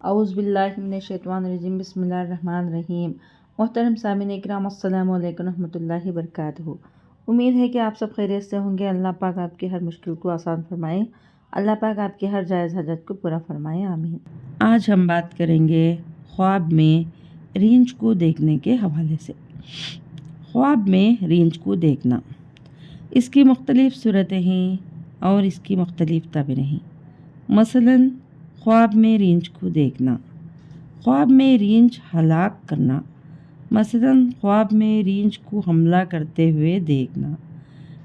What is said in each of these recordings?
اعوذ باللہ من الشیطان الرجیم، بسم اللہ الرحمن الرحیم۔ محترم سامعین اکرام، السلام علیکم ورحمۃ اللہ وبرکاتہ۔ امید ہے کہ آپ سب خیریت سے ہوں گے۔ اللہ پاک آپ کی ہر مشکل کو آسان فرمائے، اللہ پاک آپ کی ہر جائز حاجت کو پورا فرمائے، آمین۔ آج ہم بات کریں گے خواب میں رینج کو دیکھنے کے حوالے سے۔ خواب میں رینج کو دیکھنا، اس کی مختلف صورتیں ہیں اور اس کی مختلف تعبیریں ہیں۔ مثلاً خواب میں رینج کو دیکھنا، خواب میں رینج ہلاک کرنا، مثلاً خواب میں رینج کو حملہ کرتے ہوئے دیکھنا،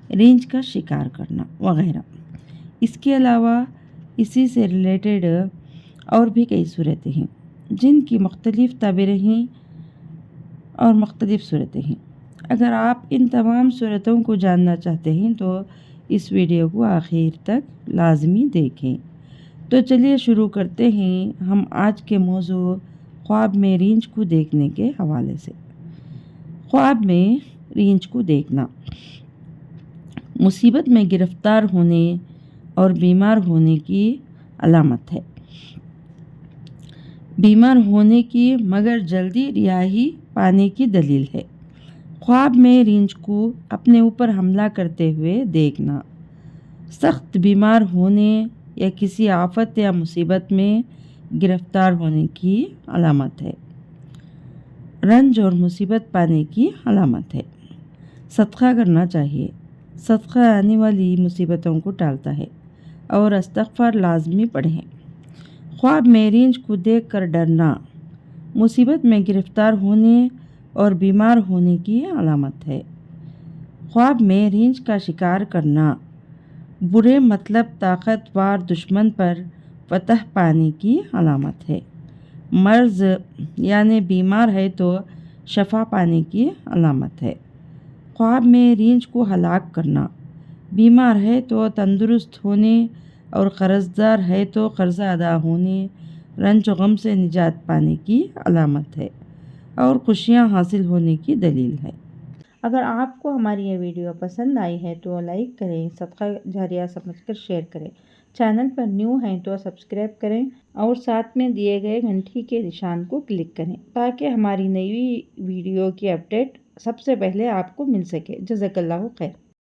رینج کا شکار کرنا وغیرہ۔ اس کے علاوہ اسی سے ریلیٹڈ اور بھی کئی صورتیں ہیں جن کی مختلف تعبیریں ہیں اور مختلف صورتیں ہیں۔ اگر آپ ان تمام صورتوں کو جاننا چاہتے ہیں تو اس ویڈیو کو آخر تک لازمی دیکھیں۔ تو چلیے شروع کرتے ہیں ہم آج کے موضوع خواب میں رینج کو دیکھنے کے حوالے سے۔ خواب میں رینج کو دیکھنا مصیبت میں گرفتار ہونے اور بیمار ہونے کی علامت ہے۔ بیمار ہونے کی مگر جلدی رہائی پانے کی دلیل ہے۔ خواب میں رینج کو اپنے اوپر حملہ کرتے ہوئے دیکھنا سخت بیمار ہونے یا کسی آفت یا مصیبت میں گرفتار ہونے کی علامت ہے۔ رنج اور مصیبت پانے کی علامت ہے۔ صدقہ کرنا چاہیے۔ صدقہ آنے والی مصیبتوں کو ٹالتا ہے اور استغفار لازمی پڑھیں۔ خواب میں رینج کو دیکھ کر ڈرنا مصیبت میں گرفتار ہونے اور بیمار ہونے کی علامت ہے۔ خواب میں رینج کا شکار کرنا برے مطلب طاقتور دشمن پر فتح پانے کی علامت ہے۔ مرض یعنی بیمار ہے تو شفا پانے کی علامت ہے۔ خواب میں رینج کو ہلاک کرنا بیمار ہے تو تندرست ہونے اور قرض دار ہے تو قرضہ ادا ہونے، رنج و غم سے نجات پانے کی علامت ہے اور خوشیاں حاصل ہونے کی دلیل ہے۔ اگر آپ کو ہماری یہ ویڈیو پسند آئی ہے تو لائک کریں، صدقہ جاریہ سمجھ کر شیئر کریں، چینل پر نیو ہیں تو سبسکرائب کریں اور ساتھ میں دیے گئے گھنٹی کے نشان کو کلک کریں تاکہ ہماری نئی ویڈیو کی اپڈیٹ سب سے پہلے آپ کو مل سکے۔ جزاک اللہ خیر۔